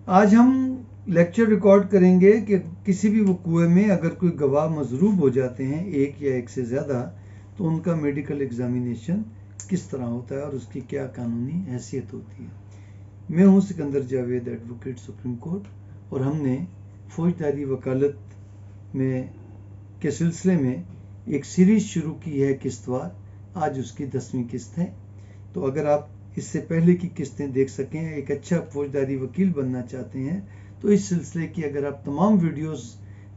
آج ہم lecture record کریں گے کہ کسی بھی وقوع میں اگر کوئی گواہ مضروب ہو جاتے ہیں ایک یا ایک سے زیادہ تو ان کا میڈیکل ایگزامینیشن کس طرح ہوتا ہے اور اس کی کیا قانونی حیثیت ہوتی ہے۔ میں ہوں Sikandar Javed, advocate supreme court, اور ہم نے فوجداری وکالت میں کے سلسلے میں ایک سیریز شروع کی ہے قسط وار۔ آج اس کی 10ویں قسط ہے۔ تو اگر آپ اس سے پہلے کی قسطیں دیکھ سکیں، ایک اچھا فوجداری وکیل بننا چاہتے ہیں تو اس سلسلے کی اگر آپ تمام ویڈیوز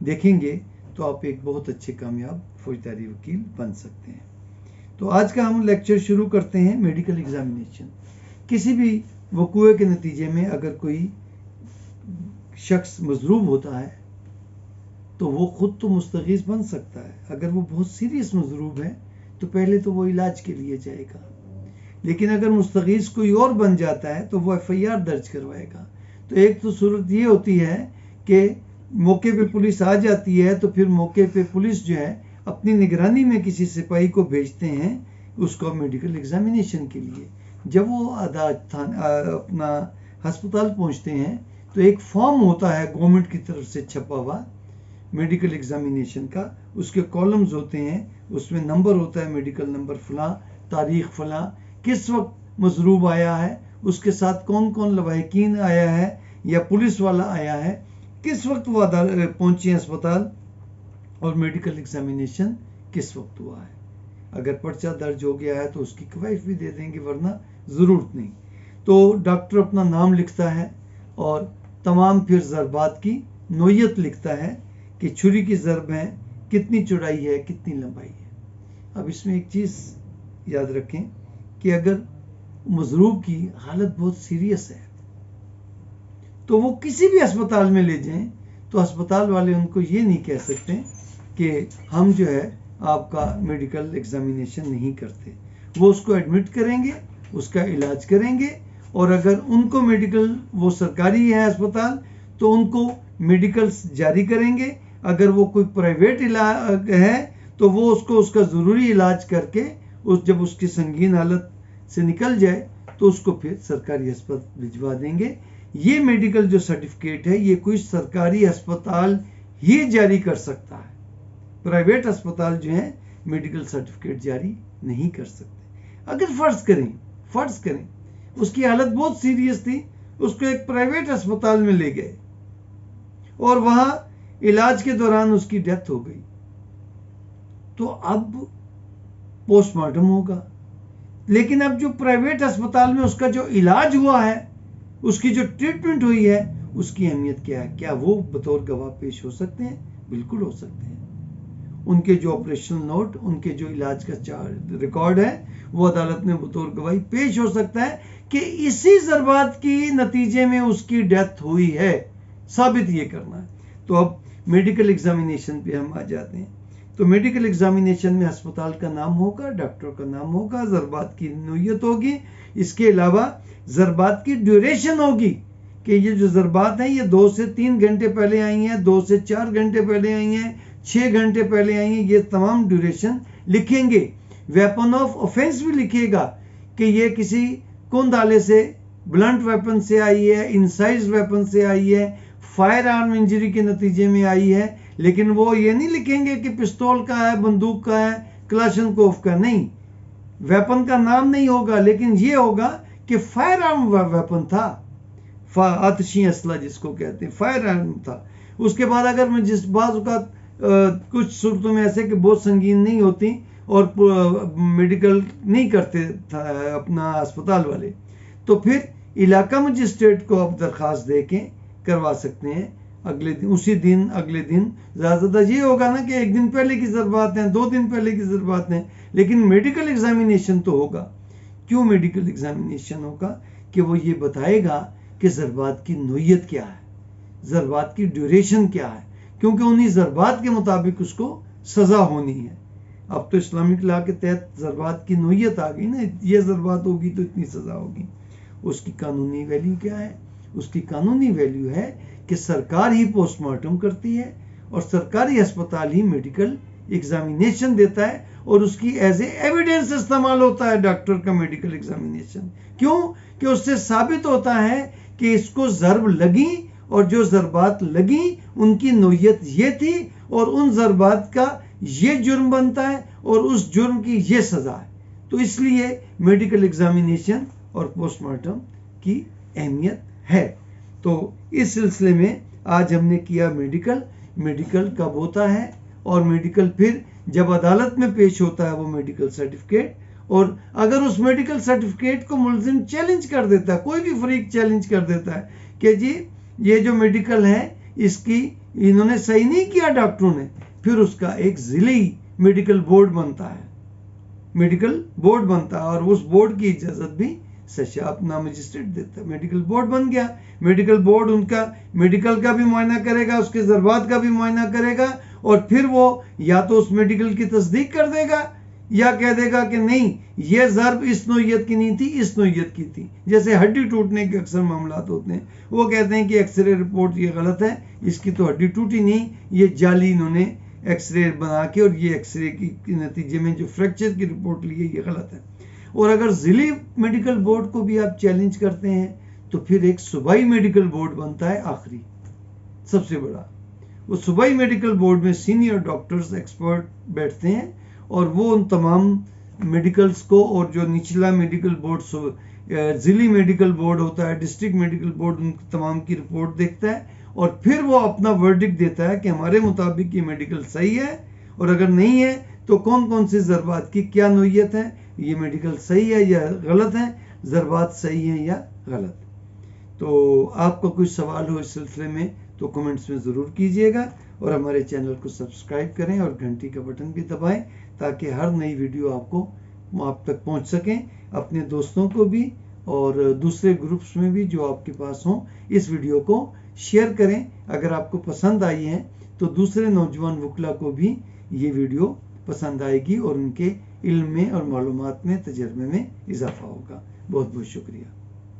دیکھیں گے تو آپ ایک بہت اچھے کامیاب فوجداری وکیل بن سکتے ہیں۔ تو آج کا ہم لیکچر شروع کرتے ہیں میڈیکل ایگزامینیشن۔ کسی بھی وقوع کے نتیجے میں اگر کوئی شخص مضروب ہوتا ہے تو وہ خود تو مستغیث بن سکتا ہے۔ اگر وہ بہت سیریس مضروب ہے تو پہلے تو وہ علاج کے لیے جائے گا، لیکن اگر مستغیث کوئی اور بن جاتا ہے تو وہ FIR درج کروائے گا۔ تو ایک تو صورت یہ ہوتی ہے کہ موقع پہ پولیس آ جاتی ہے تو پھر موقع پہ پولیس جو ہے اپنی نگرانی میں کسی سپاہی کو بھیجتے ہیں اس کو میڈیکل ایگزامینیشن کے لیے۔ جب وہ اپنا ہسپتال پہنچتے ہیں تو ایک فارم ہوتا ہے گورنمنٹ کی طرف سے چھپا ہوا میڈیکل ایگزامینیشن کا، اس کے کالمز ہوتے ہیں، اس میں نمبر ہوتا ہے، میڈیکل نمبر فلاں، تاریخ فلاں، کس وقت مضروب آیا ہے، اس کے ساتھ کون کون لواحقین آیا ہے یا پولیس والا آیا ہے، کس وقت وہ پہنچے ہسپتال، اور میڈیکل ایگزامینیشن کس وقت ہوا ہے۔ اگر پرچہ درج ہو گیا ہے تو اس کی کوائف بھی دے دیں گے، ورنہ ضرورت نہیں۔ تو ڈاکٹر اپنا نام لکھتا ہے اور تمام پھر ضربات کی نوعیت لکھتا ہے کہ چھری کی ضرب ہے، کتنی چوڑائی ہے، کتنی لمبائی ہے۔ اب اس میں ایک چیز یاد رکھیں کہ اگر مضروب کی حالت بہت سیریس ہے تو وہ کسی بھی ہسپتال میں لے جائیں تو ہسپتال والے ان کو یہ نہیں کہہ سکتے کہ ہم جو ہے آپ کا میڈیکل ایگزامینیشن نہیں کرتے۔ وہ اس کو ایڈمٹ کریں گے، اس کا علاج کریں گے، اور اگر ان کو میڈیکل، وہ سرکاری ہے ہسپتال، تو ان کو میڈیکل جاری کریں گے۔ اگر وہ کوئی پرائیویٹ علاج ہے تو وہ اس کو اس کا ضروری علاج کر کے جب اس کی سنگین حالت سے نکل جائے تو اس کو پھر سرکاری ہسپتال بھجوا دیں گے۔ یہ میڈیکل جو سرٹیفکیٹ ہے یہ کوئی سرکاری ہسپتال ہی جاری کر سکتا ہے، پرائیویٹ ہسپتال جو ہیں میڈیکل سرٹیفکیٹ جاری نہیں کر سکتے۔ اگر فرض کریں اس کی حالت بہت سیریس تھی، اس کو ایک پرائیویٹ ہسپتال میں لے گئے اور وہاں علاج کے دوران اس کی ڈیتھ ہو گئی، تو اب پوسٹ مارٹم ہوگا، لیکن اب جو پرائیویٹ ہسپتال میں اس کا جو علاج ہوا ہے، اس کی جو ٹریٹمنٹ ہوئی ہے، اس کی اہمیت کیا ہے؟ کیا وہ بطور گواہ پیش ہو سکتے ہیں؟ بالکل ہو سکتے ہیں۔ ان کے جو آپریشنل نوٹ، ان کے جو علاج کا ریکارڈ ہے، وہ عدالت میں بطور گواہی پیش ہو سکتا ہے کہ اسی ضربات کی نتیجے میں اس کی ڈیتھ ہوئی ہے، ثابت یہ کرنا ہے۔ تو اب میڈیکل ایگزامینیشن پہ ہم آ جاتے ہیں۔ تو میڈیکل ایگزامینیشن میں ہسپتال کا نام ہوگا، ڈاکٹر کا نام ہوگا، ضربات کی نوعیت ہوگی، اس کے علاوہ ضربات کی ڈیوریشن ہوگی کہ یہ جو ضربات ہیں یہ 2 سے 3 گھنٹے پہلے آئی ہیں، 2 سے 4 گھنٹے پہلے آئی ہیں، 6 گھنٹے پہلے آئی ہیں، یہ تمام ڈیوریشن لکھیں گے۔ ویپن آف آفینس بھی لکھے گا کہ یہ کسی کند آلے سے، بلنٹ ویپن سے آئی ہے، انسائز ویپن سے آئی ہے، فائر آرم انجری کے نتیجے میں آئی ہے، لیکن وہ یہ نہیں لکھیں گے کہ پستول کا ہے، بندوق کا ہے، کلاشنکوف کا، نہیں، ویپن کا نام نہیں ہوگا، لیکن یہ ہوگا کہ فائر آرم ویپن تھا، آتشی اسلحہ جس کو کہتے ہیں، فائر آرم تھا۔ اس کے بعد اگر میں جس بعض اوقات کچھ صورتوں میں ایسے کہ بہت سنگین نہیں ہوتی اور میڈیکل نہیں کرتے اپنا ہسپتال والے، تو پھر علاقہ مجسٹریٹ کو آپ درخواست دے کے کروا سکتے ہیں اگلے دن، اسی دن، اگلے دن۔ زیادہ یہ ہوگا نا کہ 1 دن پہلے کی ضربات ہیں، 2 دن پہلے کی ضربات ہیں، لیکن میڈیکل ایگزامینیشن تو ہوگا۔ کیوں میڈیکل ایگزامینیشن ہوگا؟ کہ وہ یہ بتائے گا کہ ضربات کی نوعیت کیا ہے، ضربات کی ڈیوریشن کیا ہے، کیونکہ انہی ضربات کے مطابق اس کو سزا ہونی ہے۔ اب تو اسلامک لا کے تحت ضربات کی نوعیت آ گئی نا، یہ ضربات ہوگی تو اتنی سزا ہوگی۔ اس کی قانونی ویلیو کیا ہے؟ اس کی قانونی ویلیو ہے کہ سرکار ہی پوسٹ مارٹم کرتی ہے اور سرکاری ہسپتال ہی میڈیکل ایگزامینیشن دیتا ہے، اور اس کی ایز اے ایویڈنس استعمال ہوتا ہے ڈاکٹر کا میڈیکل ایگزامینیشن۔ کیوں؟ کہ اس سے ثابت ہوتا ہے کہ اس کو ضرب لگی اور جو ضربات لگی ان کی نوعیت یہ تھی اور ان ضربات کا یہ جرم بنتا ہے اور اس جرم کی یہ سزا ہے. تو اس لیے میڈیکل ایگزامینیشن اور پوسٹ مارٹم کی اہمیت ہے. تو اس سلسلے میں آج ہم نے کیا میڈیکل کب ہوتا ہے اور میڈیکل پھر جب عدالت میں پیش ہوتا ہے وہ میڈیکل سرٹیفکیٹ، اور اگر اس میڈیکل سرٹیفکیٹ کو ملزم چیلنج کر دیتا ہے، کوئی بھی فریق چیلنج کر دیتا ہے کہ جی یہ جو میڈیکل ہے اس کی انہوں نے صحیح نہیں کیا ڈاکٹروں نے، پھر اس کا ایک ضلعی میڈیکل بورڈ بنتا ہے، اور اس بورڈ کی اجازت بھی سشا اپنا مجسٹریٹ دیتا ہے. میڈیکل بورڈ بن گیا. میڈیکل بورڈ ان کا میڈیکل کا بھی معائنہ کرے گا، اس کے ضربات کا بھی معائنہ کرے گا، اور پھر وہ یا تو اس میڈیکل کی تصدیق کر دے گا یا کہہ دے گا کہ نہیں یہ ضرب اس نوعیت کی نہیں تھی، اس نوعیت کی تھی. جیسے ہڈی ٹوٹنے کے اکثر معاملات ہوتے ہیں، وہ کہتے ہیں کہ ایکس رے رپورٹ یہ غلط ہے، اس کی تو ہڈی ٹوٹی نہیں، یہ جعلی انہوں نے ایکس رے بنا کے، اور یہ ایکس رے کی نتیجے میں جو فریکچر کی رپورٹ لی ہے یہ غلط ہے. اور اگر ضلعی میڈیکل بورڈ کو بھی آپ چیلنج کرتے ہیں تو پھر ایک صوبائی میڈیکل بورڈ بنتا ہے آخری سب سے بڑا. وہ صوبائی میڈیکل بورڈ میں سینئر ڈاکٹرز ایکسپرٹ بیٹھتے ہیں اور وہ ان تمام میڈیکلز کو، اور جو نچلا میڈیکل بورڈ ضلعی میڈیکل بورڈ ہوتا ہے، ڈسٹرکٹ میڈیکل بورڈ، ان تمام کی رپورٹ دیکھتا ہے اور پھر وہ اپنا ورڈکٹ دیتا ہے کہ ہمارے مطابق یہ میڈیکل صحیح ہے، اور اگر نہیں ہے تو کون کون سے ضربات کی کیا نوعیت ہے، یہ میڈیکل صحیح ہے یا غلط ہے، ضربات صحیح ہیں یا غلط. تو آپ کا کوئی سوال ہو اس سلسلے میں تو کمنٹس میں ضرور کیجیے گا، اور ہمارے چینل کو سبسکرائب کریں اور گھنٹی کا بٹن بھی دبائیں تاکہ ہر نئی ویڈیو آپ تک پہنچ سکیں. اپنے دوستوں کو بھی اور دوسرے گروپس میں بھی جو آپ کے پاس ہوں اس ویڈیو کو شیئر کریں. اگر آپ کو پسند آئی ہے تو دوسرے نوجوان وکلا کو بھی یہ ویڈیو پسند آئے گی اور ان کے علم میں اور معلومات میں، تجربے میں اضافہ ہوگا. بہت بہت شکریہ.